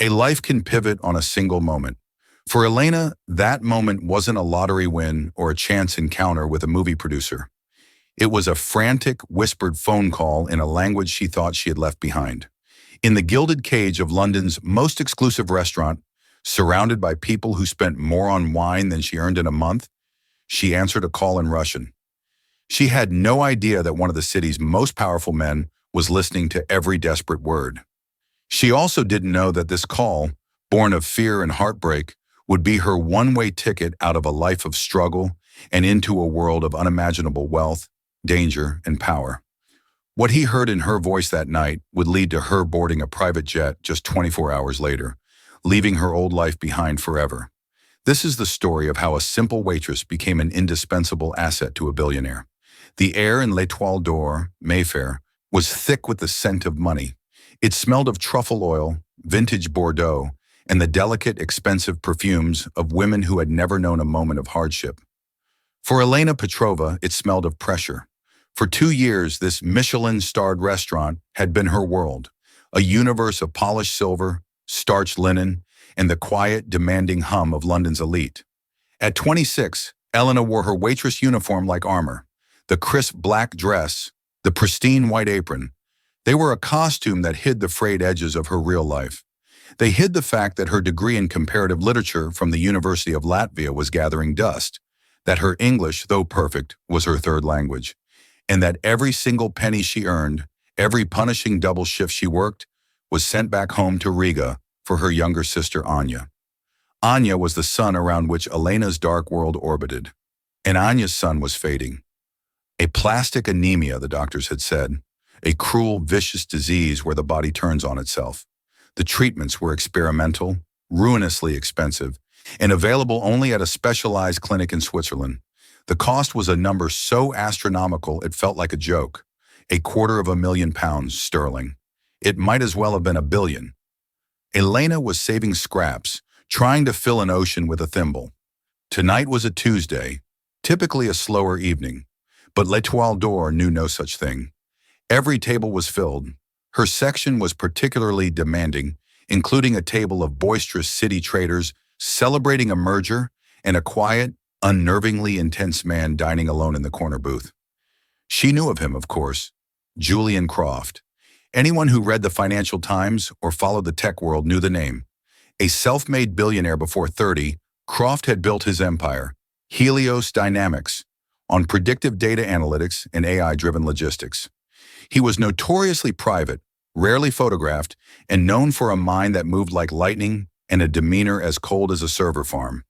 A life can pivot on a single moment. For Elena, that moment wasn't a lottery win or a chance encounter with a movie producer. It was a frantic, whispered phone call in a language she thought she had left behind. In the gilded cage of London's most exclusive restaurant, surrounded by people who spent more on wine than she earned in a month, she answered a call in Russian. She had no idea that one of the city's most powerful men was listening to every desperate word. She also didn't know that this call, born of fear and heartbreak, would be her one-way ticket out of a life of struggle and into a world of unimaginable wealth, danger, and power. What he heard in her voice that night would lead to her boarding a private jet just 24 hours later, leaving her old life behind forever. This is the story of how a simple waitress became an indispensable asset to a billionaire. The air in L'Étoile d'Or, Mayfair, was thick with the scent of money. It smelled of truffle oil, vintage Bordeaux, and the delicate, expensive perfumes of women who had never known a moment of hardship. For Elena Petrova, it smelled of pressure. For 2 years, this Michelin-starred restaurant had been her world, a universe of polished silver, starched linen, and the quiet, demanding hum of London's elite. At 26, Elena wore her waitress uniform like armor. The crisp black dress, the pristine white apron. They were a costume that hid the frayed edges of her real life. They hid the fact that her degree in comparative literature from the University of Latvia was gathering dust, that her English, though perfect, was her third language, and that every single penny she earned, every punishing double shift she worked, was sent back home to Riga for her younger sister Anya. Anya was the sun around which Elena's dark world orbited, and Anya's sun was fading. A plastic anemia, the doctors had said, a cruel, vicious disease where the body turns on itself. The treatments were experimental, ruinously expensive, and available only at a specialized clinic in Switzerland. The cost was a number so astronomical it felt like a joke, £250,000 sterling. It might as well have been $1 billion. Elena was saving scraps, trying to fill an ocean with a thimble. Tonight was a Tuesday, typically a slower evening, but L'Étoile d'Or knew no such thing. Every table was filled. Her section was particularly demanding, including a table of boisterous city traders celebrating a merger and a quiet, unnervingly intense man dining alone in the corner booth. She knew of him, of course, Julian Croft. Anyone who read the Financial Times or followed the tech world knew the name. A self-made billionaire before 30, Croft had built his empire, Helios Dynamics, on predictive data analytics and AI-driven logistics. He was notoriously private, rarely photographed, and known for a mind that moved like lightning and a demeanor as cold as a server farm.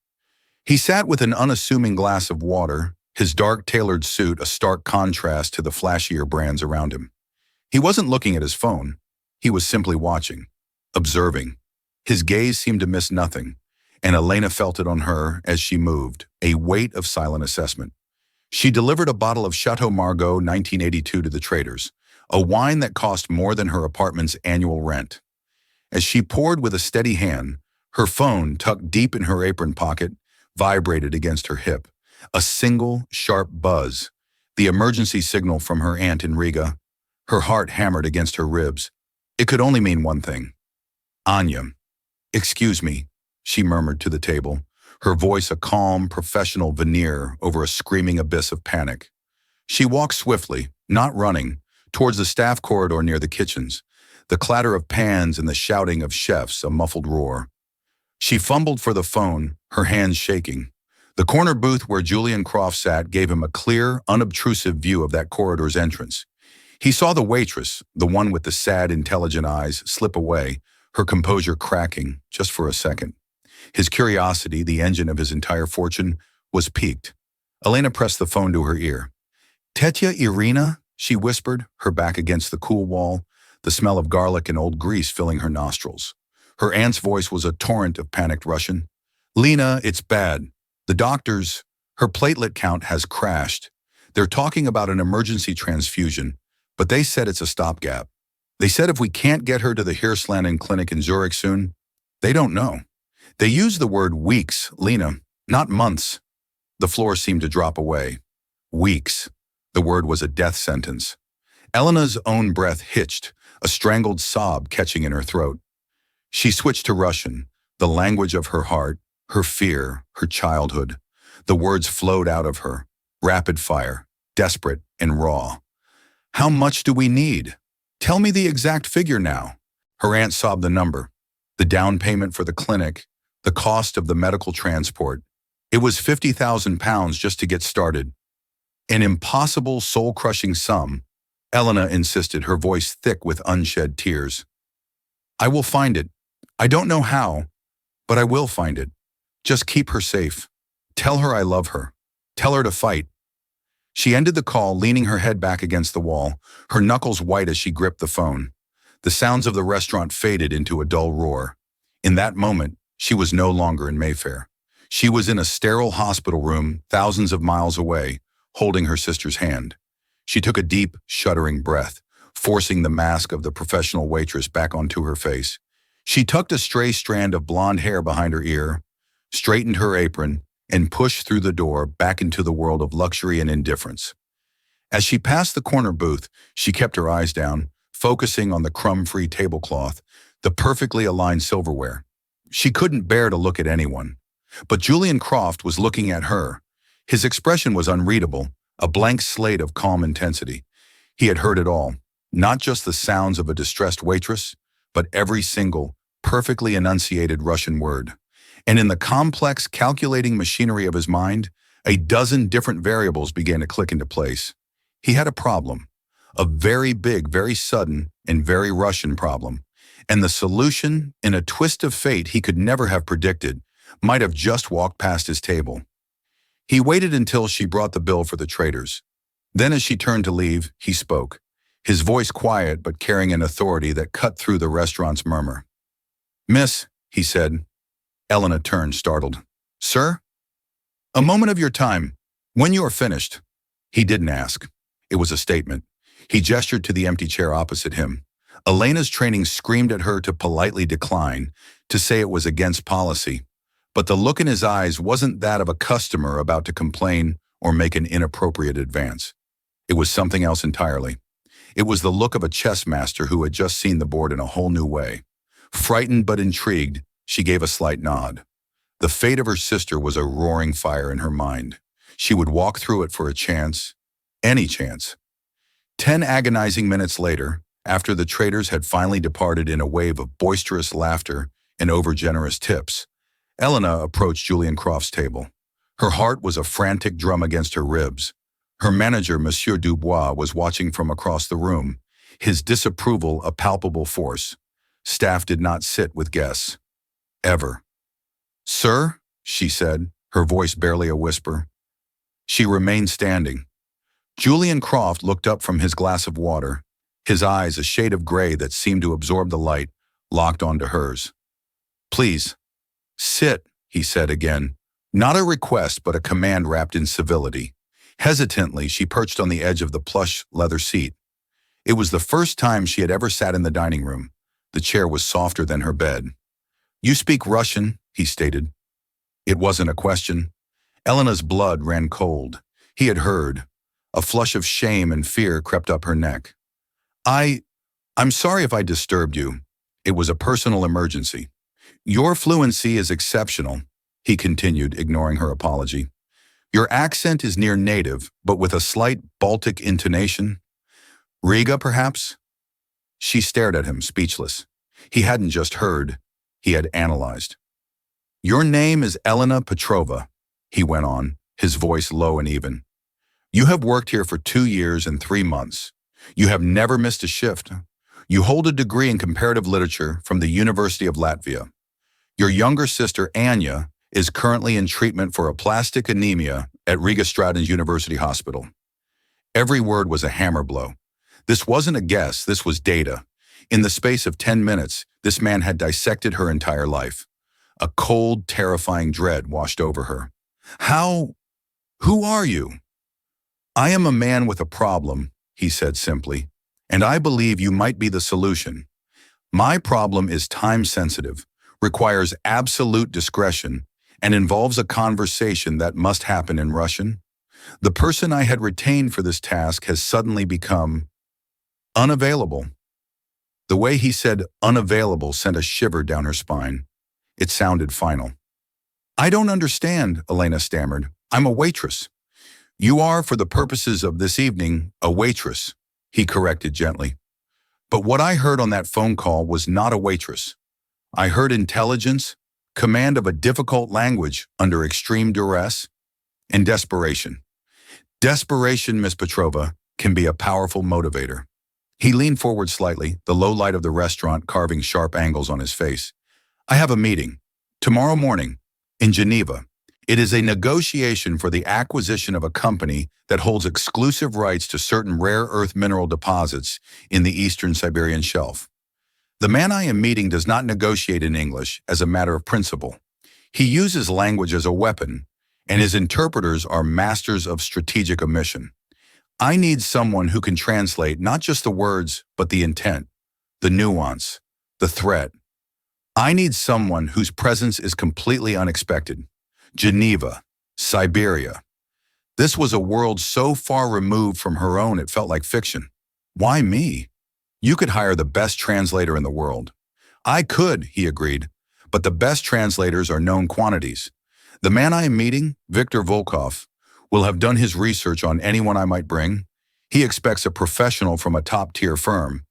He sat with an unassuming glass of water, his dark tailored suit a stark contrast to the flashier brands around him. He wasn't looking at his phone. He was simply watching, observing. His gaze seemed to miss nothing, and Elena felt it on her as she moved, a weight of silent assessment. She delivered a bottle of Chateau Margaux 1982 to the traders, a wine that cost more than her apartment's annual rent. As she poured with a steady hand, her phone, tucked deep in her apron pocket, vibrated against her hip. A single, sharp buzz, the emergency signal from her aunt in Riga. Her heart hammered against her ribs. It could only mean one thing. Anya. "Excuse me," she murmured to the table, her voice a calm, professional veneer over a screaming abyss of panic. She walked swiftly, not running, towards the staff corridor near the kitchens, the clatter of pans and the shouting of chefs, a muffled roar. She fumbled for the phone, her hands shaking. The corner booth where Julian Croft sat gave him a clear, unobtrusive view of that corridor's entrance. He saw the waitress, the one with the sad, intelligent eyes, slip away, her composure cracking, just for a second. His curiosity, the engine of his entire fortune, was piqued. Elena pressed the phone to her ear. "Tetya Irina?" she whispered, her back against the cool wall, the smell of garlic and old grease filling her nostrils. Her aunt's voice was a torrent of panicked Russian. "Lena, it's bad. The doctors, her platelet count has crashed. They're talking about an emergency transfusion, but they said it's a stopgap. They said if we can't get her to the Hirslanden clinic in Zurich soon, they don't know. They use the word weeks, Lena, not months." The floor seemed to drop away. Weeks. The word was a death sentence. Elena's own breath hitched, a strangled sob catching in her throat. She switched to Russian, the language of her heart, her fear, her childhood. The words flowed out of her, rapid fire, desperate and raw. How much do we need? Tell me the exact figure now. Her aunt sobbed the number, the down payment for the clinic, the cost of the medical transport. It was £50,000 just to get started. An impossible, soul-crushing sum. Elena insisted, her voice thick with unshed tears. I will find it. I don't know how, but I will find it. Just keep her safe. Tell her I love her. Tell her to fight. She ended the call, leaning her head back against the wall, her knuckles white as she gripped the phone. The sounds of the restaurant faded into a dull roar. In that moment, she was no longer in Mayfair. She was in a sterile hospital room thousands of miles away, holding her sister's hand. She took a deep, shuddering breath, forcing the mask of the professional waitress back onto her face. She tucked a stray strand of blonde hair behind her ear, straightened her apron, and pushed through the door back into the world of luxury and indifference. As she passed the corner booth, she kept her eyes down, focusing on the crumb-free tablecloth, the perfectly aligned silverware. She couldn't bear to look at anyone. But Julian Croft was looking at her. His expression was unreadable, a blank slate of calm intensity. He had heard it all, not just the sounds of a distressed waitress, but every single, perfectly enunciated Russian word. And in the complex, calculating machinery of his mind, a dozen different variables began to click into place. He had a problem, a very big, very sudden, and very Russian problem. And the solution, in a twist of fate he could never have predicted, might have just walked past his table. He waited until she brought the bill for the traders. Then as she turned to leave, he spoke, his voice quiet but carrying an authority that cut through the restaurant's murmur. Miss, he said. Elena turned, startled. Sir? A moment of your time. When you are finished. He didn't ask. It was a statement. He gestured to the empty chair opposite him. Elena's training screamed at her to politely decline, to say it was against policy. But the look in his eyes wasn't that of a customer about to complain or make an inappropriate advance. It was something else entirely. It was the look of a chess master who had just seen the board in a whole new way. Frightened but intrigued, she gave a slight nod. The fate of her sister was a roaring fire in her mind. She would walk through it for a chance, any chance. 10 agonizing minutes later, after the traders had finally departed in a wave of boisterous laughter and overgenerous tips, Elena approached Julian Croft's table. Her heart was a frantic drum against her ribs. Her manager, Monsieur Dubois, was watching from across the room, his disapproval a palpable force. Staff did not sit with guests. Ever. Sir, she said, her voice barely a whisper. She remained standing. Julian Croft looked up from his glass of water, his eyes a shade of gray that seemed to absorb the light, locked onto hers. Please, sit, he said again. Not a request, but a command wrapped in civility. Hesitantly, she perched on the edge of the plush leather seat. It was the first time she had ever sat in the dining room. The chair was softer than her bed. You speak Russian, he stated. It wasn't a question. Elena's blood ran cold. He had heard. A flush of shame and fear crept up her neck. I'm sorry if I disturbed you. It was a personal emergency. Your fluency is exceptional, he continued, ignoring her apology. Your accent is near native, but with a slight Baltic intonation. Riga, perhaps? She stared at him, speechless. He hadn't just heard. He had analyzed. Your name is Elena Petrova, he went on, his voice low and even. You have worked here for 2 years and 3 months. You have never missed a shift. You hold a degree in comparative literature from the University of Latvia. Your younger sister, Anya, is currently in treatment for aplastic anemia at Riga Stratton's University Hospital. Every word was a hammer blow. This wasn't a guess, this was data. In the space of 10 minutes, this man had dissected her entire life. A cold, terrifying dread washed over her. Who are you? I am a man with a problem, he said simply, and I believe you might be the solution. My problem is time-sensitive, requires absolute discretion, and involves a conversation that must happen in Russian. The person I had retained for this task has suddenly become unavailable. The way he said unavailable sent a shiver down her spine. It sounded final. I don't understand, Elena stammered. I'm a waitress. You are, for the purposes of this evening, a waitress, he corrected gently. But what I heard on that phone call was not a waitress. I heard intelligence, command of a difficult language under extreme duress, and desperation. Desperation, Miss Petrova, can be a powerful motivator. He leaned forward slightly, the low light of the restaurant carving sharp angles on his face. I have a meeting. Tomorrow morning, in Geneva. It is a negotiation for the acquisition of a company that holds exclusive rights to certain rare earth mineral deposits in the eastern Siberian shelf. The man I am meeting does not negotiate in English as a matter of principle. He uses language as a weapon, and his interpreters are masters of strategic omission. I need someone who can translate not just the words, but the intent, the nuance, the threat. I need someone whose presence is completely unexpected. Geneva, Siberia. This was a world so far removed from her own it felt like fiction. Why me? You could hire the best translator in the world. I could, he agreed, but the best translators are known quantities. The man I am meeting, Viktor Volkov, will have done his research on anyone I might bring. He expects a professional from a top-tier firm.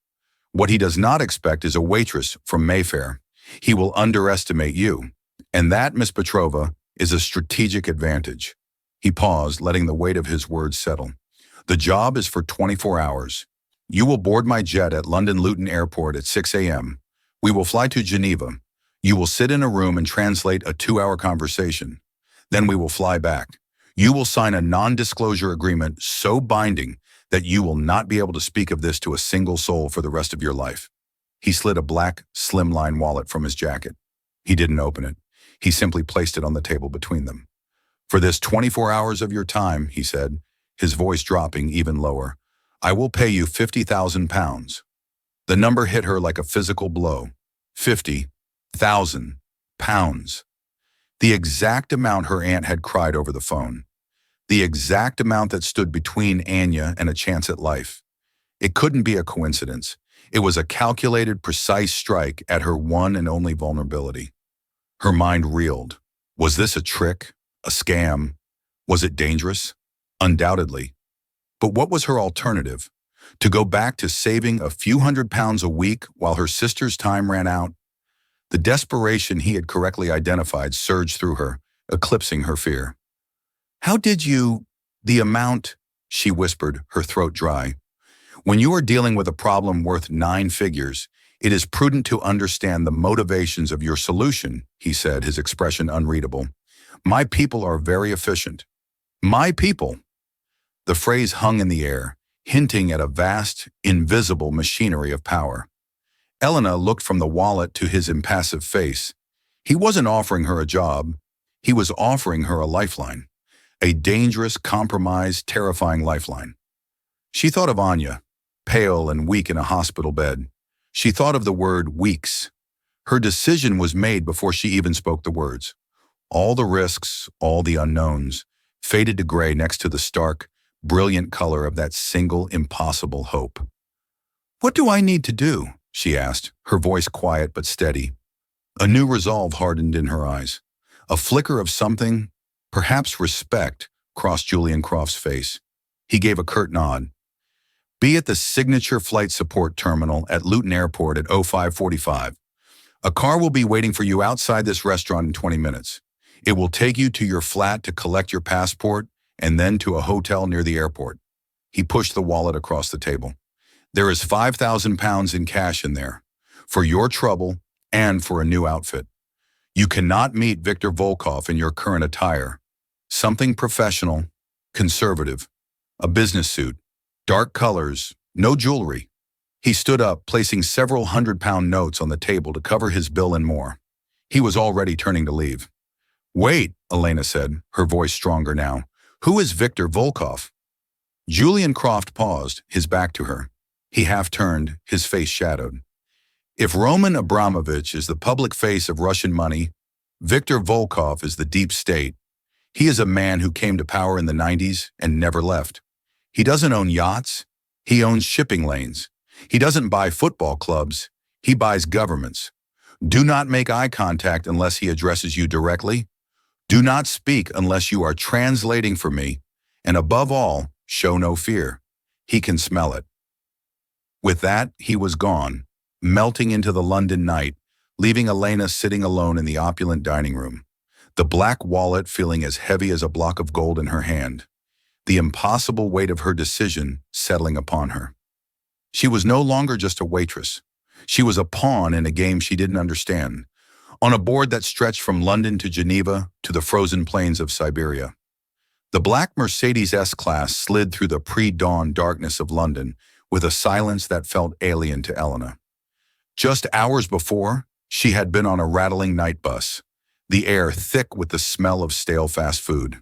What he does not expect is a waitress from Mayfair. He will underestimate you. And that, Miss Petrova, is a strategic advantage. He paused, letting the weight of his words settle. The job is for 24 hours. You will board my jet at London Luton Airport at 6 a.m. We will fly to Geneva. You will sit in a room and translate a 2-hour conversation. Then we will fly back. You will sign a non-disclosure agreement so binding that you will not be able to speak of this to a single soul for the rest of your life. He slid a black, slimline wallet from his jacket. He didn't open it. He simply placed it on the table between them. For this 24 hours of your time, he said, his voice dropping even lower, I will pay you £50,000. The number hit her like a physical blow. £50,000. The exact amount her aunt had cried over the phone. The exact amount that stood between Anya and a chance at life. It couldn't be a coincidence. It was a calculated, precise strike at her one and only vulnerability. Her mind reeled. Was this a trick? A scam? Was it dangerous? Undoubtedly. But what was her alternative? To go back to saving a few £100s a week while her sister's time ran out? The desperation he had correctly identified surged through her, eclipsing her fear. How did you... The amount, she whispered, her throat dry. When you are dealing with a problem worth 9 figures, it is prudent to understand the motivations of your solution, he said, his expression unreadable. My people are very efficient. My people. The phrase hung in the air, hinting at a vast, invisible machinery of power. Elena looked from the wallet to his impassive face. He wasn't offering her a job. He was offering her a lifeline. A dangerous, compromised, terrifying lifeline. She thought of Anya, pale and weak in a hospital bed. She thought of the word weeks. Her decision was made before she even spoke the words. All the risks, all the unknowns, faded to gray next to the stark, brilliant color of that single, impossible hope. What do I need to do? She asked, her voice quiet but steady. A new resolve hardened in her eyes. A flicker of something, perhaps respect, crossed Julian Croft's face. He gave a curt nod. Be at the signature flight support terminal at Luton Airport at 05:45. A car will be waiting for you outside this restaurant in 20 minutes. It will take you to your flat to collect your passport and then to a hotel near the airport. He pushed the wallet across the table. There is £5,000 in cash in there, for your trouble and for a new outfit. You cannot meet Viktor Volkov in your current attire. Something professional, conservative, a business suit, dark colors, no jewelry. He stood up, placing several £100 notes on the table to cover his bill and more. He was already turning to leave. Wait, Elena said, her voice stronger now. Who is Viktor Volkov? Julian Croft paused, his back to her. He half turned, his face shadowed. If Roman Abramovich is the public face of Russian money, Viktor Volkov is the deep state. He is a man who came to power in the 90s and never left. He doesn't own yachts. He owns shipping lanes. He doesn't buy football clubs, he buys governments. Do not make eye contact unless he addresses you directly. Do not speak unless you are translating for me. And above all, show no fear. He can smell it. With that, he was gone, melting into the London night, leaving Elena sitting alone in the opulent dining room, the black wallet feeling as heavy as a block of gold in her hand, the impossible weight of her decision settling upon her. She was no longer just a waitress. She was a pawn in a game she didn't understand, on a board that stretched from London to Geneva to the frozen plains of Siberia. The black Mercedes S-Class slid through the pre-dawn darkness of London with a silence that felt alien to Elena. Just hours before, she had been on a rattling night bus, the air thick with the smell of stale fast food.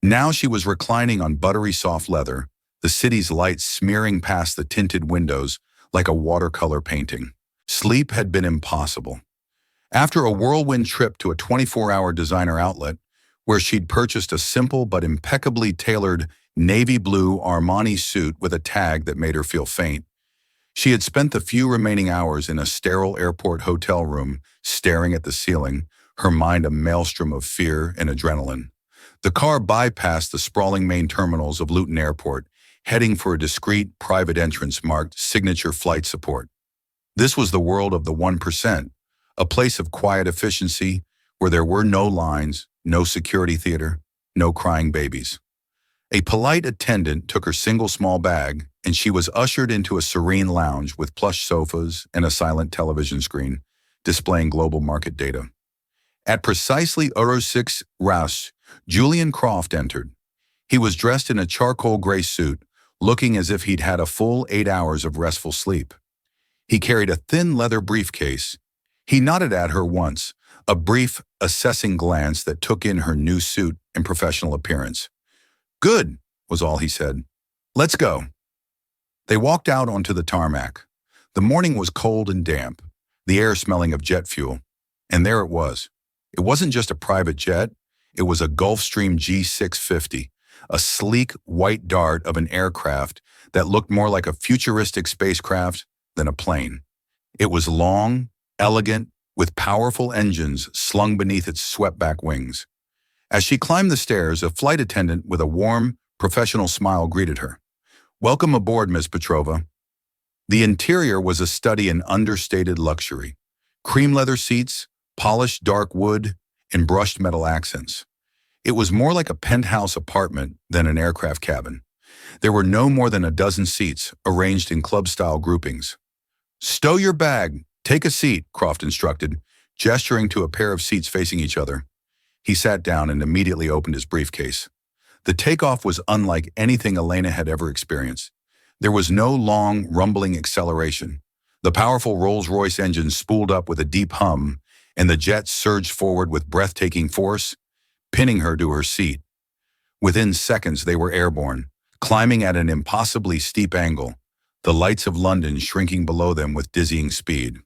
Now she was reclining on buttery soft leather, the city's lights smearing past the tinted windows like a watercolor painting. Sleep had been impossible. After a whirlwind trip to a 24-hour designer outlet, where she'd purchased a simple but impeccably tailored navy blue Armani suit with a tag that made her feel faint, she had spent the few remaining hours in a sterile airport hotel room, staring at the ceiling, her mind a maelstrom of fear and adrenaline. The car bypassed the sprawling main terminals of Luton Airport, heading for a discreet private entrance marked Signature Flight Support. This was the world of the 1%, a place of quiet efficiency where there were no lines, no security theater, no crying babies. A polite attendant took her single small bag, and she was ushered into a serene lounge with plush sofas and a silent television screen, displaying global market data. At precisely Euro 6 Rouse, Julian Croft entered. He was dressed in a charcoal gray suit, looking as if he'd had a full 8 hours of restful sleep. He carried a thin leather briefcase. He nodded at her once, a brief, assessing glance that took in her new suit and professional appearance. "Good," was all he said. "Let's go." They walked out onto the tarmac. The morning was cold and damp, the air smelling of jet fuel. And there it was. It wasn't just a private jet, it was a Gulfstream G650, a sleek white dart of an aircraft that looked more like a futuristic spacecraft than a plane. It was long, elegant, with powerful engines slung beneath its swept-back wings. As she climbed the stairs, a flight attendant with a warm, professional smile greeted her. "Welcome aboard, Miss Petrova." The interior was a study in understated luxury. Cream leather seats, polished dark wood, and brushed metal accents. It was more like a penthouse apartment than an aircraft cabin. There were no more than a dozen seats, arranged in club-style groupings. "Stow your bag. Take a seat," Croft instructed, gesturing to a pair of seats facing each other. He sat down and immediately opened his briefcase. The takeoff was unlike anything Elena had ever experienced. There was no long, rumbling acceleration. The powerful Rolls-Royce engine spooled up with a deep hum, and the jet surged forward with breathtaking force, pinning her to her seat. Within seconds, they were airborne, climbing at an impossibly steep angle, the lights of London shrinking below them with dizzying speed.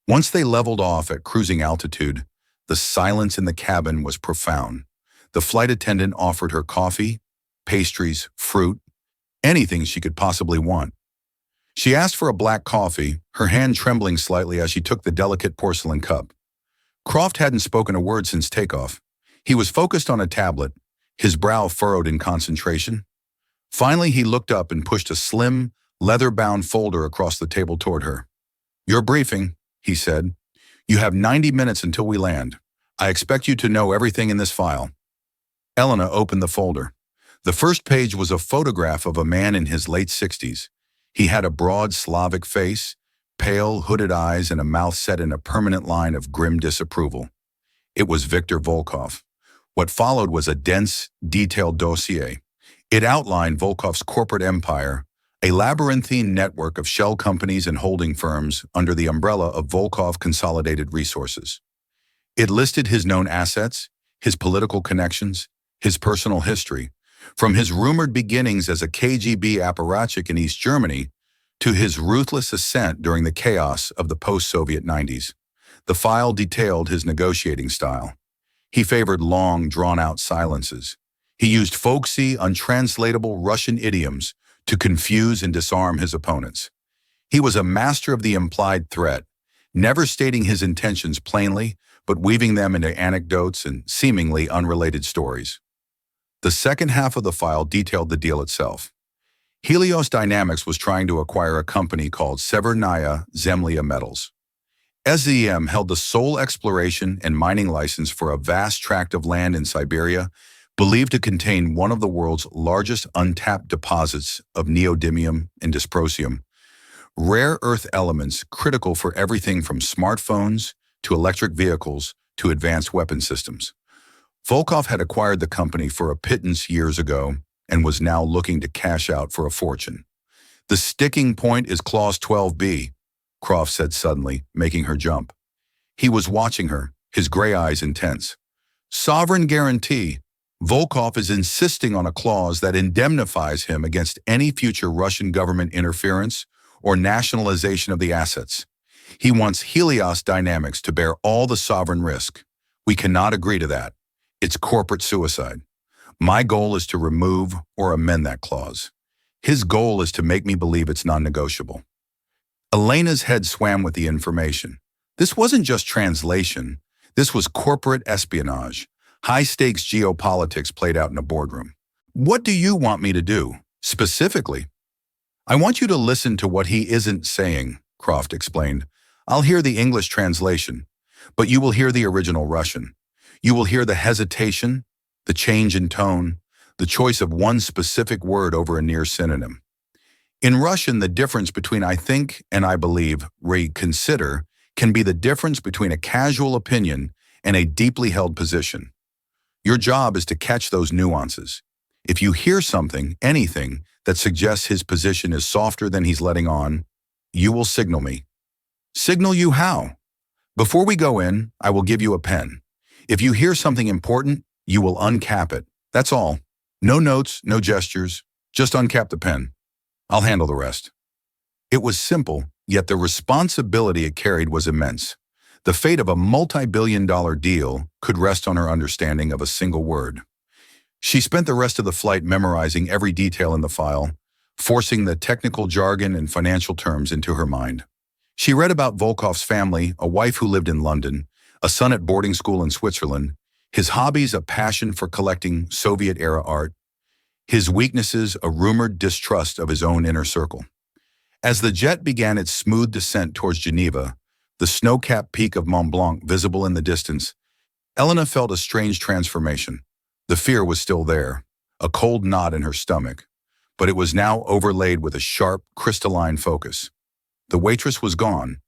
Once they leveled off at cruising altitude, the silence in the cabin was profound. The flight attendant offered her coffee, pastries, fruit, anything she could possibly want. She asked for a black coffee, her hand trembling slightly as she took the delicate porcelain cup. Croft hadn't spoken a word since takeoff. He was focused on a tablet, his brow furrowed in concentration. Finally, he looked up and pushed a slim, leather-bound folder across the table toward her. "Your briefing," he said. "You have 90 minutes until we land. I expect you to know everything in this file." Elena opened the folder. The first page was a photograph of a man in his late 60s. He had a broad Slavic face, pale, hooded eyes, and a mouth set in a permanent line of grim disapproval. It was Viktor Volkov. What followed was a dense, detailed dossier. It outlined Volkov's corporate empire, a labyrinthine network of shell companies and holding firms under the umbrella of Volkov Consolidated Resources. It listed his known assets, his political connections, his personal history, from his rumored beginnings as a KGB apparatchik in East Germany to his ruthless ascent during the chaos of the post-Soviet 90s. The file detailed his negotiating style. He favored long, drawn-out silences. He used folksy, untranslatable Russian idioms to confuse and disarm his opponents. He was a master of the implied threat, never stating his intentions plainly, but weaving them into anecdotes and seemingly unrelated stories. The second half of the file detailed the deal itself. Helios Dynamics was trying to acquire a company called Severnaya Zemlya Metals. SZM held the sole exploration and mining license for a vast tract of land in Siberia, believed to contain one of the world's largest untapped deposits of neodymium and dysprosium, rare earth elements critical for everything from smartphones to electric vehicles to advanced weapon systems. Volkov had acquired the company for a pittance years ago and was now looking to cash out for a fortune. The sticking point is Clause 12B, Croft said suddenly, making her jump. He was watching her, his gray eyes intense. Sovereign guarantee. Volkov is insisting on a clause that indemnifies him against any future Russian government interference or nationalization of the assets. He wants Helios Dynamics to bear all the sovereign risk. We cannot agree to that. It's corporate suicide. My goal is to remove or amend that clause. His goal is to make me believe it's non-negotiable. Elena's head swam with the information. This wasn't just translation. This was corporate espionage. High-stakes geopolitics played out in a boardroom. What do you want me to do, specifically? I want you to listen to what he isn't saying, Croft explained. I'll hear the English translation, but you will hear the original Russian. You will hear the hesitation, the change in tone, the choice of one specific word over a near synonym. In Russian, the difference between I think and I believe, reconsider, can be the difference between a casual opinion and a deeply held position. Your job is to catch those nuances. If you hear something, anything, that suggests his position is softer than he's letting on, you will signal me. Signal you how? Before we go in, I will give you a pen. If you hear something important, you will uncap it. That's all. No notes, no gestures, just uncap the pen. I'll handle the rest. It was simple, yet the responsibility it carried was immense. The fate of a multi-billion-dollar deal could rest on her understanding of a single word. She spent the rest of the flight memorizing every detail in the file, forcing the technical jargon and financial terms into her mind. She read about Volkov's family, a wife who lived in London, a son at boarding school in Switzerland, his hobbies a passion for collecting Soviet-era art, his weaknesses a rumored distrust of his own inner circle. As the jet began its smooth descent towards Geneva, the snow-capped peak of Mont Blanc visible in the distance, Elena felt a strange transformation. The fear was still there, a cold knot in her stomach, but it was now overlaid with a sharp, crystalline focus. The waitress was gone.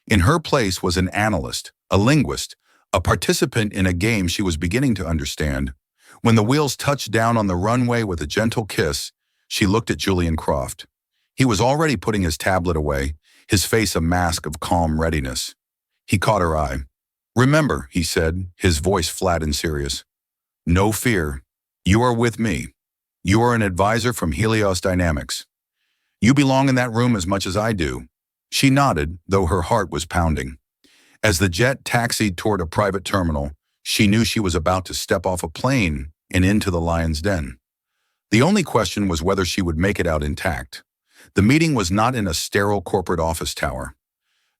In her place was an analyst, a linguist, a participant in a game she was beginning to understand. When the wheels touched down on the runway with a gentle kiss, she looked at Julian Croft. He was already putting his tablet away, his face a mask of calm readiness. He caught her eye. "Remember," he said, his voice flat and serious. "No fear. You are with me. You are an advisor from Helios Dynamics. You belong in that room as much as I do." She nodded, though her heart was pounding. As the jet taxied toward a private terminal, she knew she was about to step off a plane and into the lion's den. The only question was whether she would make it out intact. The meeting was not in a sterile corporate office tower.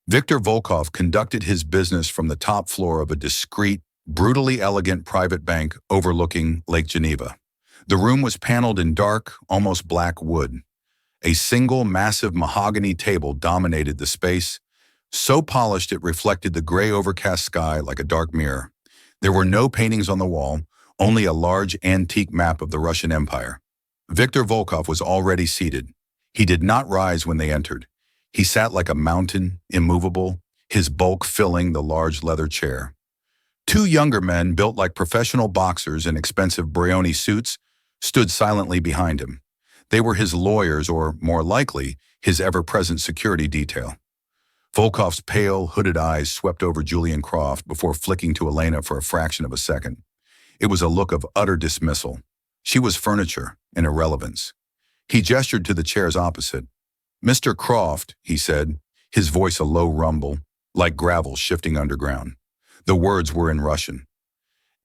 Viktor Volkov conducted his business from the top floor of a discreet, brutally elegant private bank overlooking Lake Geneva. The room was paneled in dark, almost black wood. A single massive mahogany table dominated the space, so polished it reflected the gray overcast sky like a dark mirror. There were no paintings on the wall, only a large antique map of the Russian Empire. Viktor Volkov was already seated. He did not rise when they entered. He sat like a mountain, immovable, his bulk filling the large leather chair. Two younger men, built like professional boxers in expensive Brioni suits, stood silently behind him. They were his lawyers, or, more likely, his ever-present security detail. Volkov's pale, hooded eyes swept over Julian Croft before flicking to Elena for a fraction of a second. It was a look of utter dismissal. She was furniture, an irrelevance. He gestured to the chairs opposite. "Mr. Croft," he said, his voice a low rumble, like gravel shifting underground. The words were in Russian.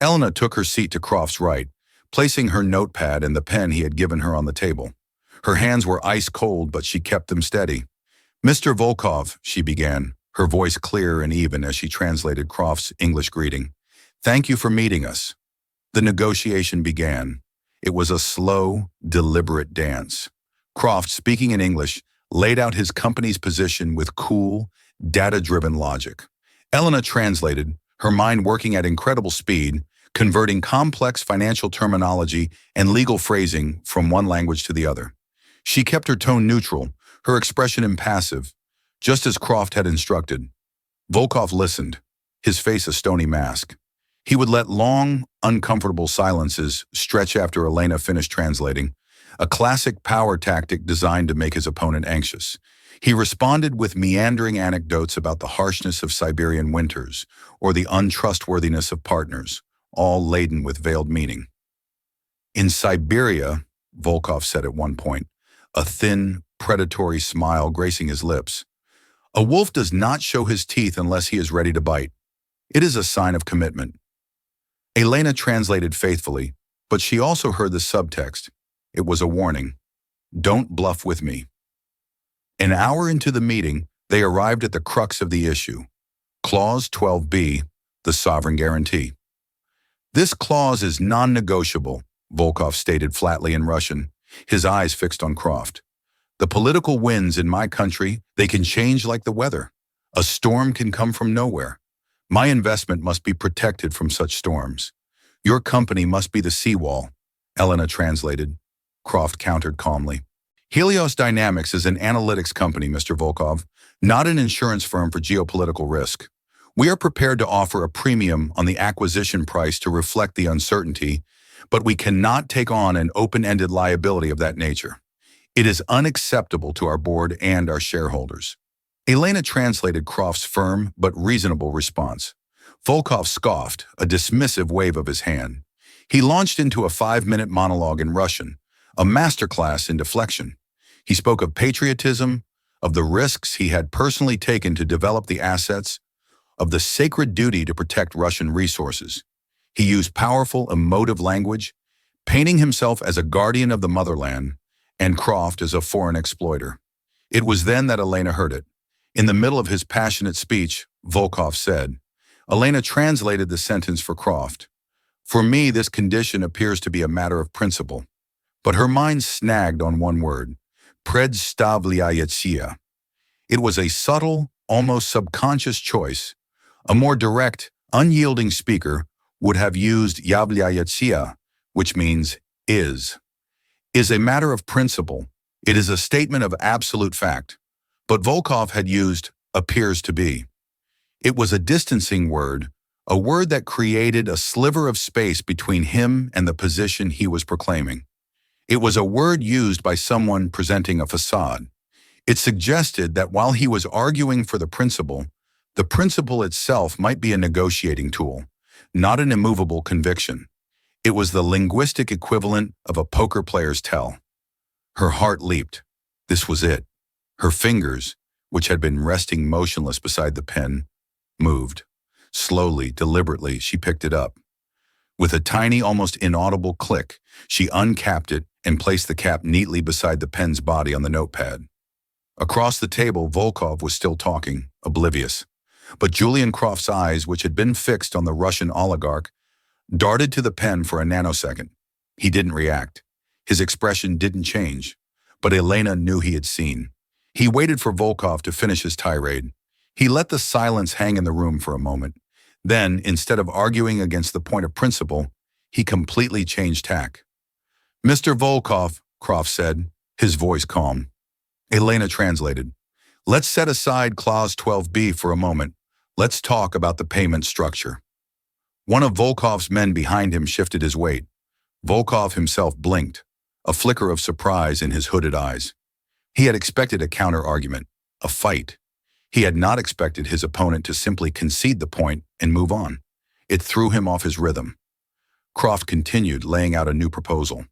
Elena took her seat to Croft's right, placing her notepad and the pen he had given her on the table. Her hands were ice cold, but she kept them steady. Mr. Volkov, she began, her voice clear and even as she translated Croft's English greeting. Thank you for meeting us. The negotiation began. It was a slow, deliberate dance. Croft, speaking in English, laid out his company's position with cool, data-driven logic. Elena translated, her mind working at incredible speed, converting complex financial terminology and legal phrasing from one language to the other. She kept her tone neutral, her expression impassive, just as Croft had instructed. Volkov listened, his face a stony mask. He would let long, uncomfortable silences stretch after Elena finished translating, a classic power tactic designed to make his opponent anxious. He responded with meandering anecdotes about the harshness of Siberian winters or the untrustworthiness of partners, all laden with veiled meaning. In Siberia, Volkov said at one point, a thin, predatory smile gracing his lips, a wolf does not show his teeth unless he is ready to bite. It is a sign of commitment. Elena translated faithfully, but she also heard the subtext. It was a warning. Don't bluff with me. An hour into the meeting, they arrived at the crux of the issue. Clause 12b, the sovereign guarantee. This clause is non-negotiable, Volkov stated flatly in Russian, his eyes fixed on Croft. The political winds in my country, they can change like the weather. A storm can come from nowhere. My investment must be protected from such storms. Your company must be the seawall, Elena translated. Croft countered calmly. Helios Dynamics is an analytics company, Mr. Volkov, not an insurance firm for geopolitical risk. We are prepared to offer a premium on the acquisition price to reflect the uncertainty, but we cannot take on an open-ended liability of that nature. It is unacceptable to our board and our shareholders. Elena translated Croft's firm but reasonable response. Volkov scoffed, a dismissive wave of his hand. He launched into a 5-minute monologue in Russian, a masterclass in deflection. He spoke of patriotism, of the risks he had personally taken to develop the assets, of the sacred duty to protect Russian resources. He used powerful, emotive language, painting himself as a guardian of the motherland and Croft as a foreign exploiter. It was then that Elena heard it. In the middle of his passionate speech, Volkov said, Elena translated the sentence for Croft. For me, this condition appears to be a matter of principle. But her mind snagged on one word, predstavляется. It was a subtle, almost subconscious choice. A more direct, unyielding speaker would have used является, which means is a matter of principle. It is a statement of absolute fact. But Volkov had used appears to be. It was a distancing word, a word that created a sliver of space between him and the position he was proclaiming. It was a word used by someone presenting a facade. It suggested that while he was arguing for the principle itself might be a negotiating tool, not an immovable conviction. It was the linguistic equivalent of a poker player's tell. Her heart leaped. This was it. Her fingers, which had been resting motionless beside the pen, moved. Slowly, deliberately, she picked it up. With a tiny, almost inaudible click, she uncapped it and placed the cap neatly beside the pen's body on the notepad. Across the table, Volkov was still talking, oblivious. But Julian Croft's eyes, which had been fixed on the Russian oligarch, darted to the pen for a nanosecond. He didn't react. His expression didn't change. But Elena knew he had seen. He waited for Volkov to finish his tirade. He let the silence hang in the room for a moment. Then, instead of arguing against the point of principle, he completely changed tack. Mr. Volkov, Croft said, his voice calm. Elena translated. Let's set aside Clause 12b for a moment. Let's talk about the payment structure. One of Volkov's men behind him shifted his weight. Volkov himself blinked, a flicker of surprise in his hooded eyes. He had expected a counter-argument, a fight. He had not expected his opponent to simply concede the point and move on. It threw him off his rhythm. Croft continued, laying out a new proposal.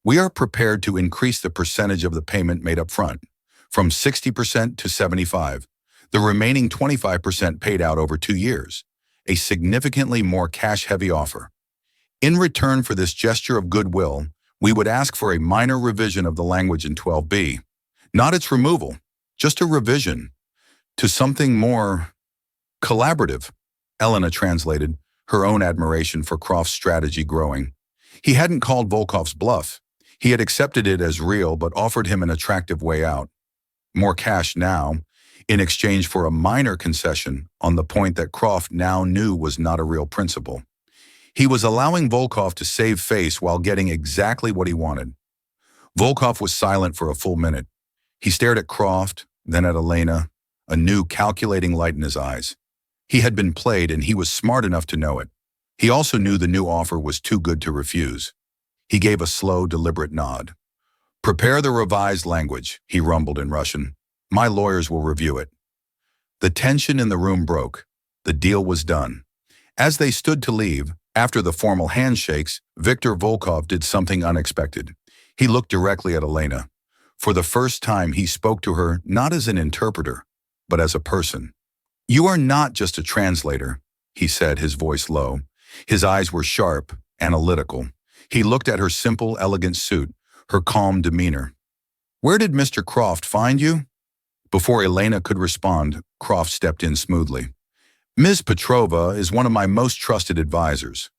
We are prepared to increase the percentage of the payment made up front, from 60% to 75%, the remaining 25% paid out over 2 years, a significantly more cash-heavy offer. In return for this gesture of goodwill, we would ask for a minor revision of the language in 12b, not its removal, just a revision to something more collaborative. Elena translated, her own admiration for Croft's strategy growing. He hadn't called Volkov's bluff. He had accepted it as real but offered him an attractive way out. More cash now, in exchange for a minor concession on the point that Croft now knew was not a real principle. He was allowing Volkov to save face while getting exactly what he wanted. Volkov was silent for a full minute. He stared at Croft, then at Elena, a new calculating light in his eyes. He had been played and he was smart enough to know it. He also knew the new offer was too good to refuse. He gave a slow, deliberate nod. "Prepare the revised language," he rumbled in Russian. "My lawyers will review it." The tension in the room broke. The deal was done. As they stood to leave, after the formal handshakes, Viktor Volkov did something unexpected. He looked directly at Elena. For the first time, he spoke to her not as an interpreter, but as a person. "You are not just a translator," he said, his voice low. His eyes were sharp, analytical. He looked at her simple, elegant suit, her calm demeanor. "Where did Mr. Croft find you?" Before Elena could respond, Croft stepped in smoothly. "Ms. Petrova is one of my most trusted advisors."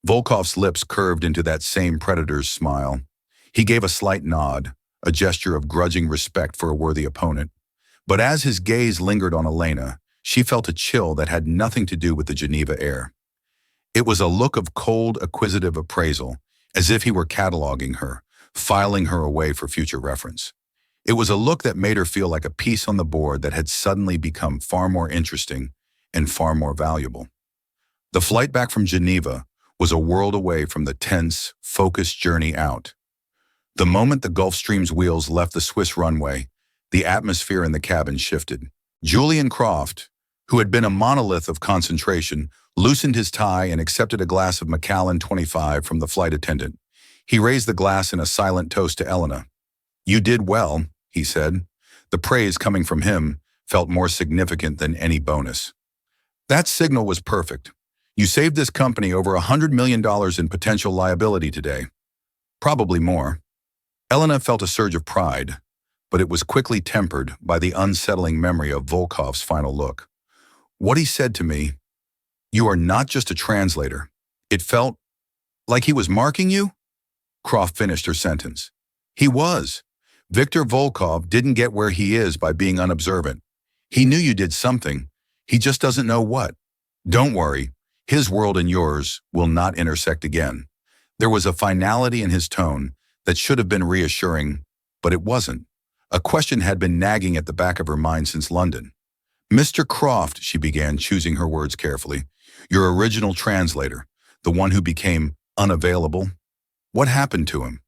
Volkov's lips curved into that same predator's smile. He gave a slight nod, a gesture of grudging respect for a worthy opponent. But as his gaze lingered on Elena, she felt a chill that had nothing to do with the Geneva air. It was a look of cold, acquisitive appraisal, as if he were cataloging her, filing her away for future reference. It was a look that made her feel like a piece on the board that had suddenly become far more interesting and far more valuable. The flight back from Geneva was a world away from the tense, focused journey out. The moment the Gulfstream's wheels left the Swiss runway, the atmosphere in the cabin shifted. Julian Croft, who had been a monolith of concentration, loosened his tie and accepted a glass of Macallan 25 from the flight attendant. He raised the glass in a silent toast to Elena. "You did well," he said. The praise coming from him felt more significant than any bonus. "That signal was perfect. You saved this company over $100 million in potential liability today. Probably more." Elena felt a surge of pride, but it was quickly tempered by the unsettling memory of Volkov's final look. What he said to me, "You are not just a translator." It felt like he was marking you? Croft finished her sentence. He was. Viktor Volkov didn't get where he is by being unobservant. He knew you did something. He just doesn't know what. Don't worry. His world and yours will not intersect again. There was a finality in his tone that should have been reassuring, but it wasn't. A question had been nagging at the back of her mind since London. "Mr. Croft," she began, choosing her words carefully, "your original translator, the one who became unavailable. What happened to him?"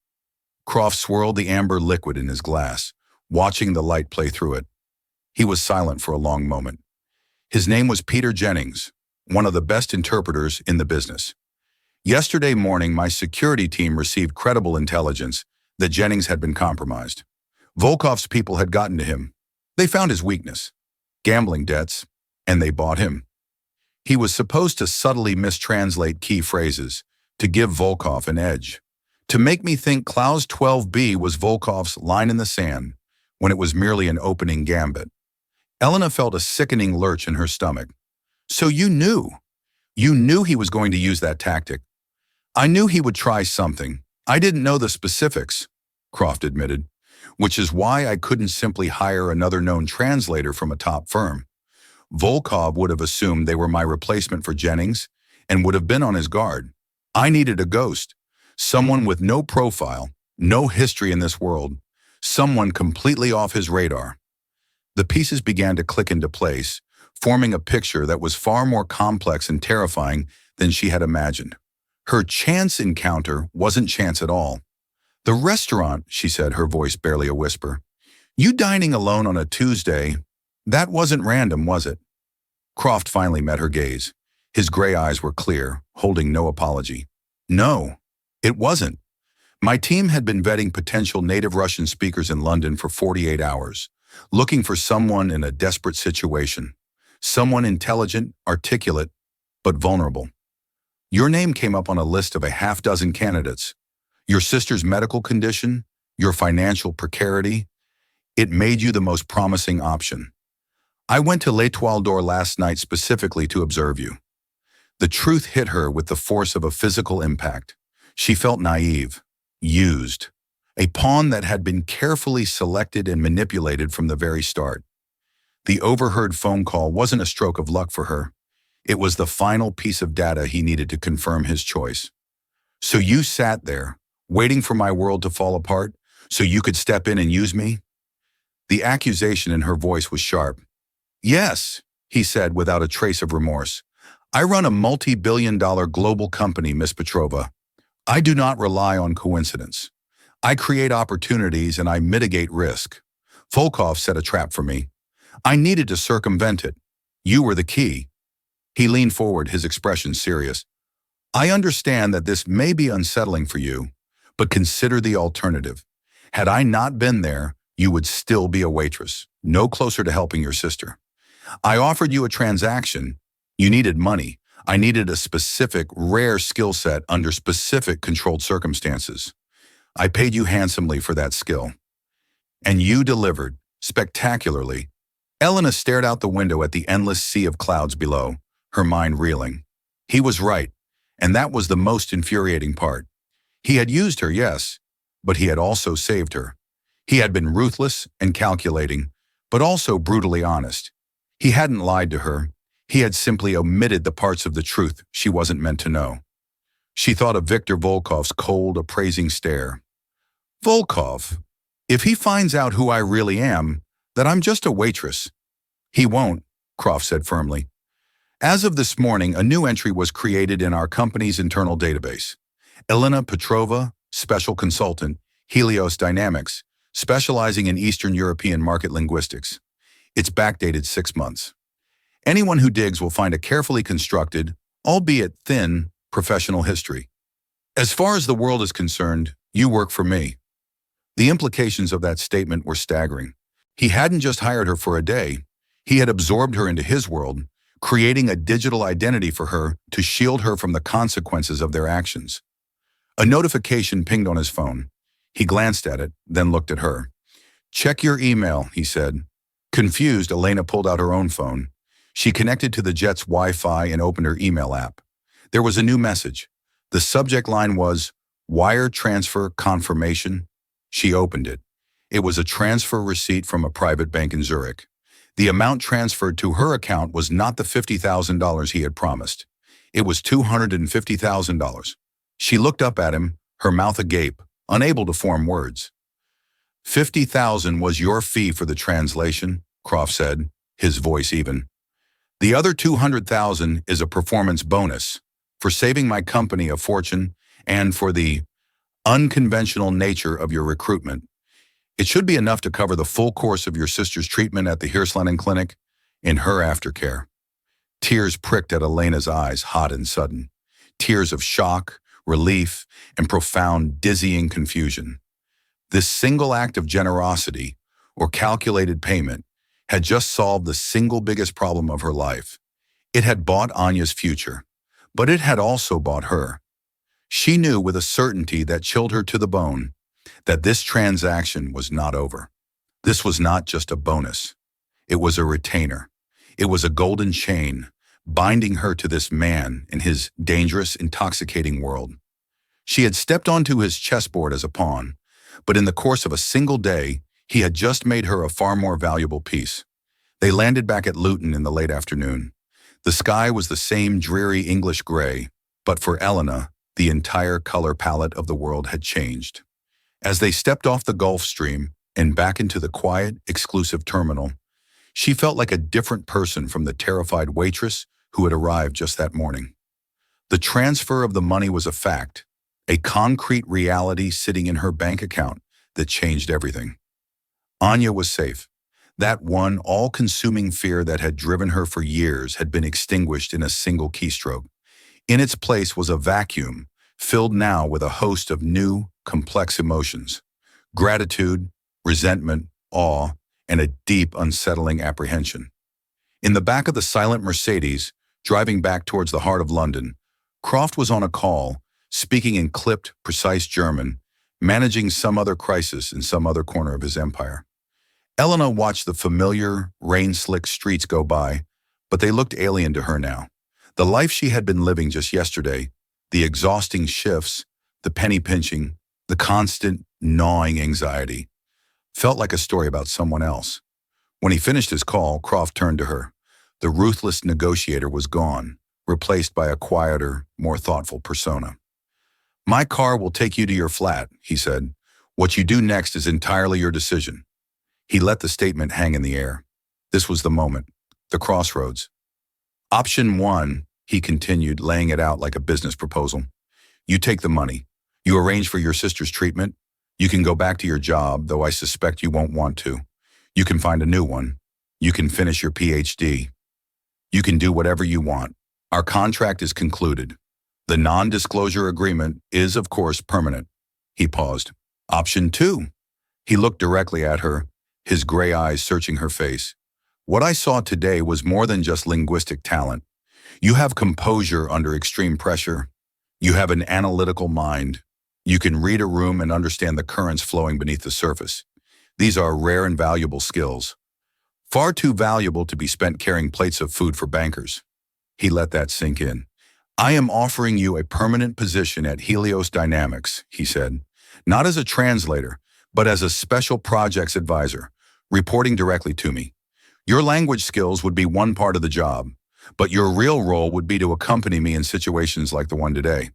Croft swirled the amber liquid in his glass, watching the light play through it. He was silent for a long moment. "His name was Peter Jennings, one of the best interpreters in the business. Yesterday morning, my security team received credible intelligence that Jennings had been compromised. Volkov's people had gotten to him. They found his weakness, gambling debts, and they bought him. He was supposed to subtly mistranslate key phrases to give Volkov an edge, to make me think Klaus 12b was Volkov's line in the sand when it was merely an opening gambit." Elena felt a sickening lurch in her stomach. "So you knew? You knew he was going to use that tactic?" "I knew he would try something. I didn't know the specifics," Croft admitted, "which is why I couldn't simply hire another known translator from a top firm. Volkov would have assumed they were my replacement for Jennings and would have been on his guard. I needed a ghost, someone with no profile, no history in this world, someone completely off his radar." The pieces began to click into place, forming a picture that was far more complex and terrifying than she had imagined. Her chance encounter wasn't chance at all. "The restaurant," she said, her voice barely a whisper. "You dining alone on a Tuesday, that wasn't random, was it?" Croft finally met her gaze. His gray eyes were clear, holding no apology. "No, it wasn't. My team had been vetting potential native Russian speakers in London for 48 hours, looking for someone in a desperate situation. Someone intelligent, articulate, but vulnerable. Your name came up on a list of a half-dozen candidates. Your sister's medical condition, your financial precarity, It made you the most promising option. I went to L'Etoile d'Or last night specifically to observe you. The truth hit her with the force of a physical impact. She felt naive, used, a pawn that had been carefully selected and manipulated from the very start. The overheard phone call wasn't a stroke of luck for her. It was the final piece of data he needed to confirm his choice. So you sat there, waiting for my world to fall apart, so you could step in and use me? The accusation in her voice was sharp. Yes, he said without a trace of remorse. I run a multi-billion-dollar global company, Miss Petrova. I do not rely on coincidence. I create opportunities and I mitigate risk. Volkov set a trap for me. I needed to circumvent it. You were the key. He leaned forward, his expression serious. I understand that this may be unsettling for you, but consider the alternative. Had I not been there, you would still be a waitress, no closer to helping your sister. I offered you a transaction. You needed money. I needed a specific, rare skill set under specific controlled circumstances. I paid you handsomely for that skill. And you delivered, spectacularly. Elena stared out the window at the endless sea of clouds below, her mind reeling. He was right, and that was the most infuriating part. He had used her, yes, but he had also saved her. He had been ruthless and calculating, but also brutally honest. He hadn't lied to her. He had simply omitted the parts of the truth she wasn't meant to know. She thought of Viktor Volkov's cold, appraising stare. Volkov, if he finds out who I really am, that I'm just a waitress. He won't, Croft said firmly. As of this morning, a new entry was created in our company's internal database. Elena Petrova, special consultant, Helios Dynamics, specializing in Eastern European market linguistics. It's backdated 6 months. Anyone who digs will find a carefully constructed, albeit thin, professional history. As far as the world is concerned, you work for me. The implications of that statement were staggering. He hadn't just hired her for a day. He had absorbed her into his world, creating a digital identity for her to shield her from the consequences of their actions. A notification pinged on his phone. He glanced at it, then looked at her. Check your email, he said. Confused, Elena pulled out her own phone. She connected to the jet's Wi-Fi and opened her email app. There was a new message. The subject line was, Wire Transfer Confirmation. She opened it. It was a transfer receipt from a private bank in Zurich. The amount transferred to her account was not the $50,000 he had promised. It was $250,000. She looked up at him, her mouth agape, unable to form words. $50,000 was your fee for the translation, Croft said, his voice even. The other $200,000 is a performance bonus for saving my company a fortune and for the unconventional nature of your recruitment. It should be enough to cover the full course of your sister's treatment at the Hirslanden Clinic in her aftercare. Tears pricked at Elena's eyes, hot and sudden. Tears of shock, relief, and profound, dizzying confusion. This single act of generosity, or calculated payment, had just solved the single biggest problem of her life. It had bought Anya's future, but it had also bought her. She knew with a certainty that chilled her to the bone that this transaction was not over. This was not just a bonus. It was a retainer. It was a golden chain binding her to this man in his dangerous, intoxicating world. She had stepped onto his chessboard as a pawn, but in the course of a single day, he had just made her a far more valuable piece. They landed back at Luton in the late afternoon. The sky was the same dreary English gray, but for Elena, the entire color palette of the world had changed. As they stepped off the Gulf Stream and back into the quiet, exclusive terminal, she felt like a different person from the terrified waitress who had arrived just that morning. The transfer of the money was a fact, a concrete reality sitting in her bank account that changed everything. Anya was safe. That one all-consuming fear that had driven her for years had been extinguished in a single keystroke. In its place was a vacuum, filled now with a host of new, complex emotions. Gratitude, resentment, awe, and a deep, unsettling apprehension. In the back of the silent Mercedes, driving back towards the heart of London, Croft was on a call, speaking in clipped, precise German, managing some other crisis in some other corner of his empire. Elena watched the familiar, rain-slicked streets go by, but they looked alien to her now. The life she had been living just yesterday, the exhausting shifts, the penny pinching, the constant, gnawing anxiety, felt like a story about someone else. When he finished his call, Croft turned to her. The ruthless negotiator was gone, replaced by a quieter, more thoughtful persona. "My car will take you to your flat," he said. "What you do next is entirely your decision." He let the statement hang in the air. This was the moment, the crossroads. "Option 1, he continued, laying it out like a business proposal. "You take the money. You arrange for your sister's treatment. You can go back to your job, though I suspect you won't want to. You can find a new one. You can finish your PhD. You can do whatever you want. Our contract is concluded. The non-disclosure agreement is, of course, permanent." He paused. "Option 2. He looked directly at her, his gray eyes searching her face. "What I saw today was more than just linguistic talent. You have composure under extreme pressure. You have an analytical mind. You can read a room and understand the currents flowing beneath the surface. These are rare and valuable skills. Far too valuable to be spent carrying plates of food for bankers." He let that sink in. "I am offering you a permanent position at Helios Dynamics," he said. "Not as a translator, but as a special projects advisor, reporting directly to me. Your language skills would be one part of the job, but your real role would be to accompany me in situations like the one today,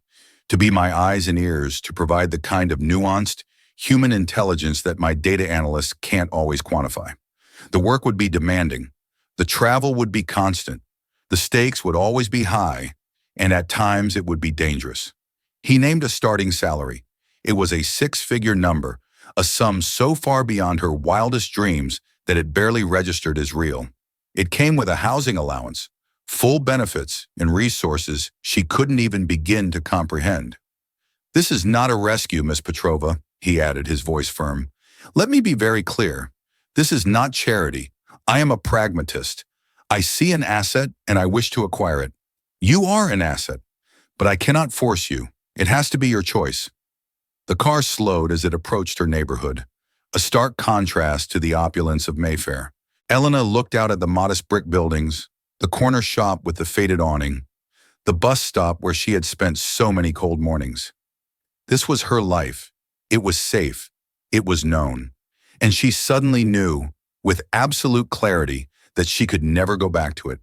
to be my eyes and ears, to provide the kind of nuanced, human intelligence that my data analysts can't always quantify. The work would be demanding. The travel would be constant. The stakes would always be high, and at times it would be dangerous." He named a starting salary. It was a six-figure number, a sum so far beyond her wildest dreams that it barely registered as real. It came with a housing allowance, full benefits, and resources she couldn't even begin to comprehend. "This is not a rescue, Miss Petrova," he added, his voice firm. "Let me be very clear. This is not charity. I am a pragmatist. I see an asset and I wish to acquire it. You are an asset, but I cannot force you. It has to be your choice." The car slowed as it approached her neighborhood, a stark contrast to the opulence of Mayfair. Elena looked out at the modest brick buildings, the corner shop with the faded awning, the bus stop where she had spent so many cold mornings. This was her life. It was safe. It was known. And she suddenly knew, with absolute clarity, that she could never go back to it.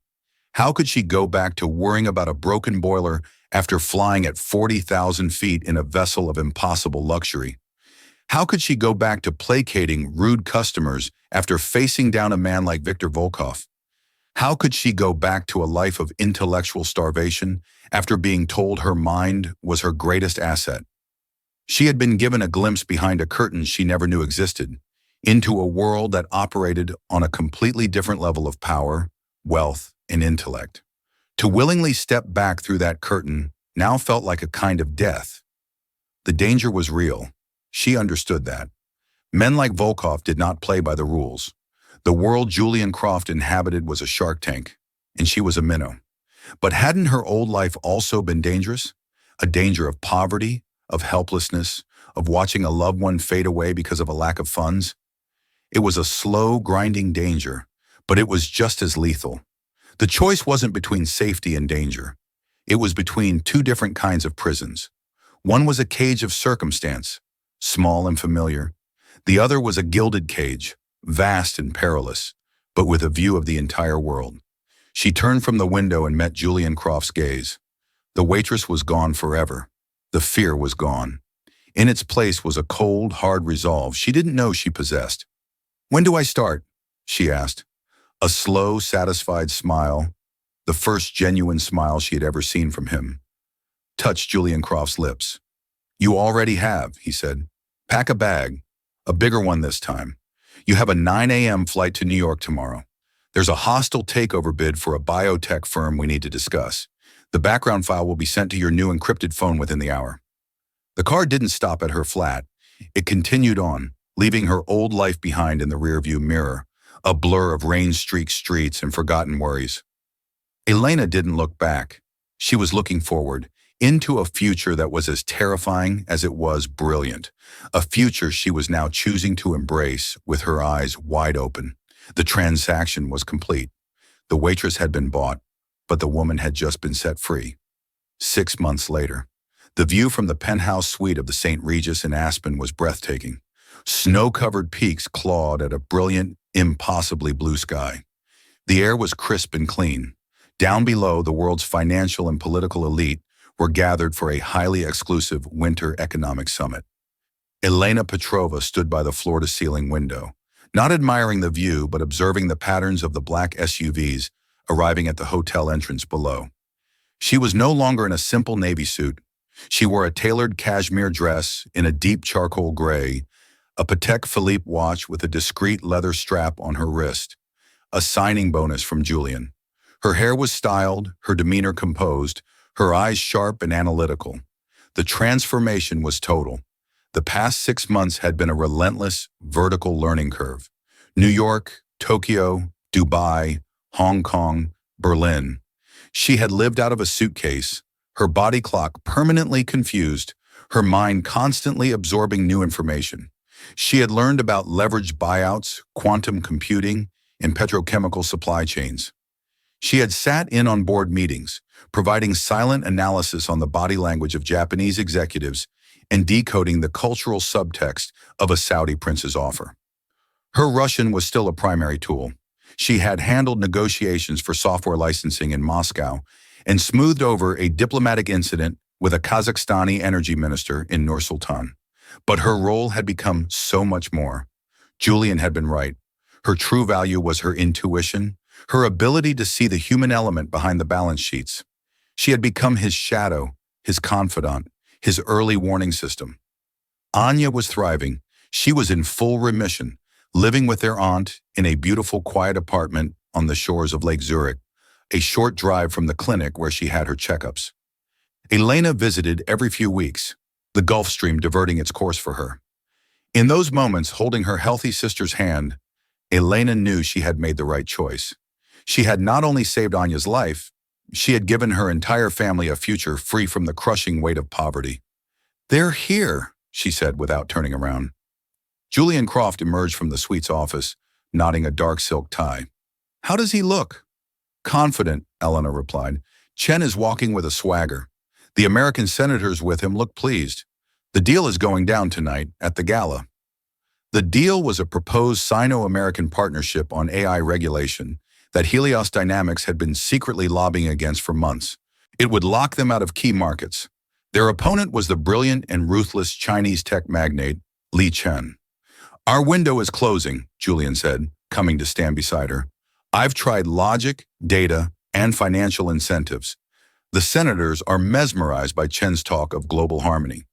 How could she go back to worrying about a broken boiler after flying at 40,000 feet in a vessel of impossible luxury? How could she go back to placating rude customers after facing down a man like Viktor Volkov? How could she go back to a life of intellectual starvation after being told her mind was her greatest asset? She had been given a glimpse behind a curtain she never knew existed, into a world that operated on a completely different level of power, wealth, and intellect. To willingly step back through that curtain now felt like a kind of death. The danger was real. She understood that. Men like Volkov did not play by the rules. The world Julian Croft inhabited was a shark tank, and she was a minnow. But hadn't her old life also been dangerous? A danger of poverty, of helplessness, of watching a loved one fade away because of a lack of funds? It was a slow, grinding danger, but it was just as lethal. The choice wasn't between safety and danger. It was between two different kinds of prisons. One was a cage of circumstance, small and familiar. The other was a gilded cage, vast and perilous, but with a view of the entire world. She turned from the window and met Julian Croft's gaze. The waitress was gone forever. The fear was gone. In its place was a cold, hard resolve she didn't know she possessed. "When do I start?" she asked. A slow, satisfied smile, the first genuine smile she had ever seen from him, touched Julian Croft's lips. "You already have," he said. "Pack a bag, a bigger one this time. You have a 9 a.m. flight to New York tomorrow. There's a hostile takeover bid for a biotech firm we need to discuss. The background file will be sent to your new encrypted phone within the hour." The car didn't stop at her flat. It continued on, leaving her old life behind in the rearview mirror, a blur of rain-streaked streets and forgotten worries. Elena didn't look back. She was looking forward, into a future that was as terrifying as it was brilliant, a future she was now choosing to embrace with her eyes wide open. The transaction was complete. The waitress had been bought, but the woman had just been set free. 6 months later, the view from the penthouse suite of the St. Regis in Aspen was breathtaking. Snow-covered peaks clawed at a brilliant, impossibly blue sky. The air was crisp and clean. Down below, the world's financial and political elite were gathered for a highly exclusive winter economic summit. Elena Petrova stood by the floor-to-ceiling window, not admiring the view but observing the patterns of the black SUVs arriving at the hotel entrance below. She was no longer in a simple navy suit. She wore a tailored cashmere dress in a deep charcoal gray, a Patek Philippe watch with a discreet leather strap on her wrist, a signing bonus from Julian. Her hair was styled, her demeanor composed, her eyes sharp and analytical. The transformation was total. The past 6 months had been a relentless, vertical learning curve. New York, Tokyo, Dubai, Hong Kong, Berlin. She had lived out of a suitcase, her body clock permanently confused, her mind constantly absorbing new information. She had learned about leveraged buyouts, quantum computing, and petrochemical supply chains. She had sat in on board meetings, providing silent analysis on the body language of Japanese executives and decoding the cultural subtext of a Saudi prince's offer. Her Russian was still a primary tool. She had handled negotiations for software licensing in Moscow and smoothed over a diplomatic incident with a Kazakhstani energy minister in Nur Sultan. But her role had become so much more. Julian had been right. Her true value was her intuition, her ability to see the human element behind the balance sheets. She had become his shadow, his confidant, his early warning system. Anya was thriving. She was in full remission, living with their aunt in a beautiful, quiet apartment on the shores of Lake Zurich, a short drive from the clinic where she had her checkups. Elena visited every few weeks, the Gulf Stream diverting its course for her. In those moments, holding her healthy sister's hand, Elena knew she had made the right choice. She had not only saved Anya's life, she had given her entire family a future free from the crushing weight of poverty. "They're here," she said without turning around. Julian Croft emerged from the suite's office, nodding a dark silk tie. "How does he look?" "Confident," Elena replied. "Chen is walking with a swagger. The American senators with him look pleased. The deal is going down tonight at the gala." The deal was a proposed Sino-American partnership on AI regulation that Helios Dynamics had been secretly lobbying against for months. It would lock them out of key markets. Their opponent was the brilliant and ruthless Chinese tech magnate, Li Chen. "Our window is closing," Julian said, coming to stand beside her. "I've tried logic, data, and financial incentives. The senators are mesmerized by Chen's talk of global harmony."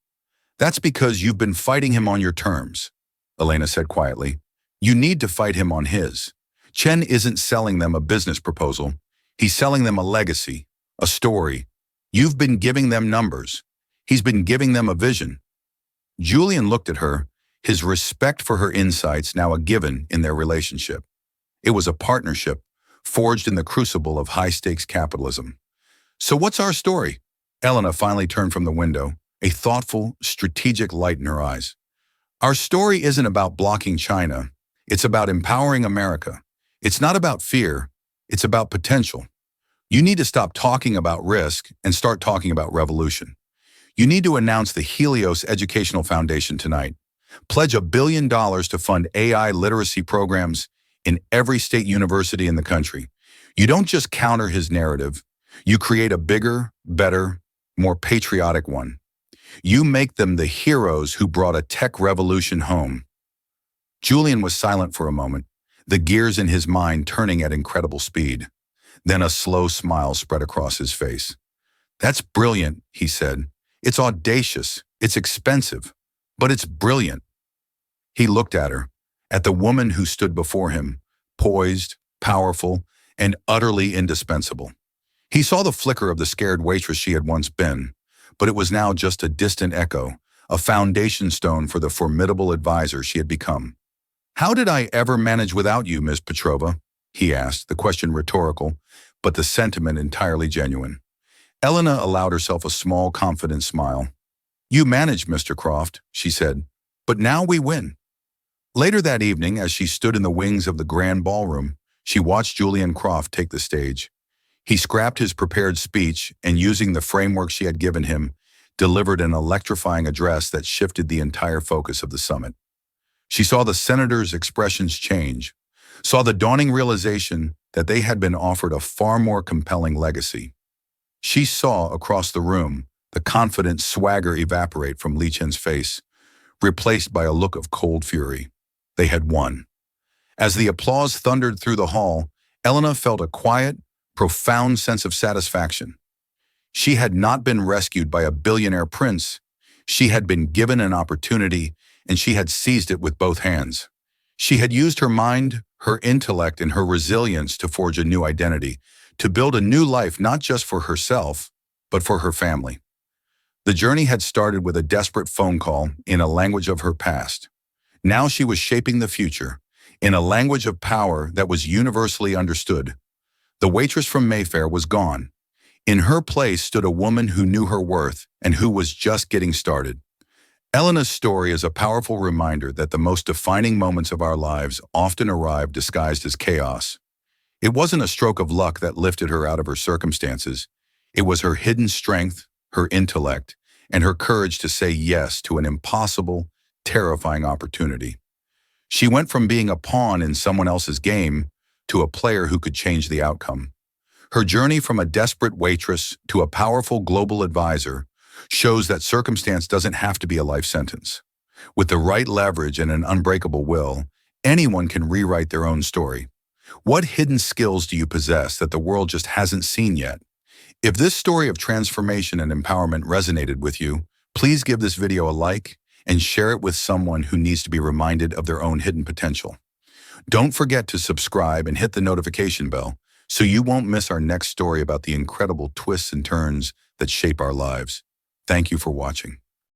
"That's because you've been fighting him on your terms," Elena said quietly. "You need to fight him on his. Chen isn't selling them a business proposal. He's selling them a legacy, a story. You've been giving them numbers. He's been giving them a vision." Julian looked at her, his respect for her insights now a given in their relationship. It was a partnership, forged in the crucible of high-stakes capitalism. "So what's our story?" Elena finally turned from the window, a thoughtful, strategic light in her eyes. "Our story isn't about blocking China. It's about empowering America. It's not about fear. It's about potential. You need to stop talking about risk and start talking about revolution. You need to announce the Helios Educational Foundation tonight. Pledge $1 billion to fund AI literacy programs in every state university in the country. You don't just counter his narrative. You create a bigger, better, more patriotic one. You make them the heroes who brought a tech revolution home." Julian was silent for a moment, the gears in his mind turning at incredible speed. Then a slow smile spread across his face. "That's brilliant," he said. "It's audacious, it's expensive, but it's brilliant." He looked at her, at the woman who stood before him, poised, powerful, and utterly indispensable. He saw the flicker of the scared waitress she had once been, but it was now just a distant echo, a foundation stone for the formidable advisor she had become. "How did I ever manage without you, Miss Petrova?" he asked, the question rhetorical, but the sentiment entirely genuine. Elena allowed herself a small, confident smile. "You managed, Mr. Croft," she said, "but now we win." Later that evening, as she stood in the wings of the grand ballroom, she watched Julian Croft take the stage. He scrapped his prepared speech and, using the framework she had given him, delivered an electrifying address that shifted the entire focus of the summit. She saw the senators' expressions change, saw the dawning realization that they had been offered a far more compelling legacy. She saw, across the room, the confident swagger evaporate from Li Chen's face, replaced by a look of cold fury. They had won. As the applause thundered through the hall, Elena felt a quiet, profound sense of satisfaction. She had not been rescued by a billionaire prince. She had been given an opportunity, and she had seized it with both hands. She had used her mind, her intellect, and her resilience to forge a new identity, to build a new life not just for herself, but for her family. The journey had started with a desperate phone call in a language of her past. Now she was shaping the future, in a language of power that was universally understood. The waitress from Mayfair was gone. In her place stood a woman who knew her worth and who was just getting started. Elena's story is a powerful reminder that the most defining moments of our lives often arrive disguised as chaos. It wasn't a stroke of luck that lifted her out of her circumstances. It was her hidden strength, her intellect, and her courage to say yes to an impossible, terrifying opportunity. She went from being a pawn in someone else's game to a player who could change the outcome. Her journey from a desperate waitress to a powerful global advisor shows that circumstance doesn't have to be a life sentence. With the right leverage and an unbreakable will, anyone can rewrite their own story. What hidden skills do you possess that the world just hasn't seen yet? If this story of transformation and empowerment resonated with you, please give this video a like and share it with someone who needs to be reminded of their own hidden potential. Don't forget to subscribe and hit the notification bell so you won't miss our next story about the incredible twists and turns that shape our lives. Thank you for watching.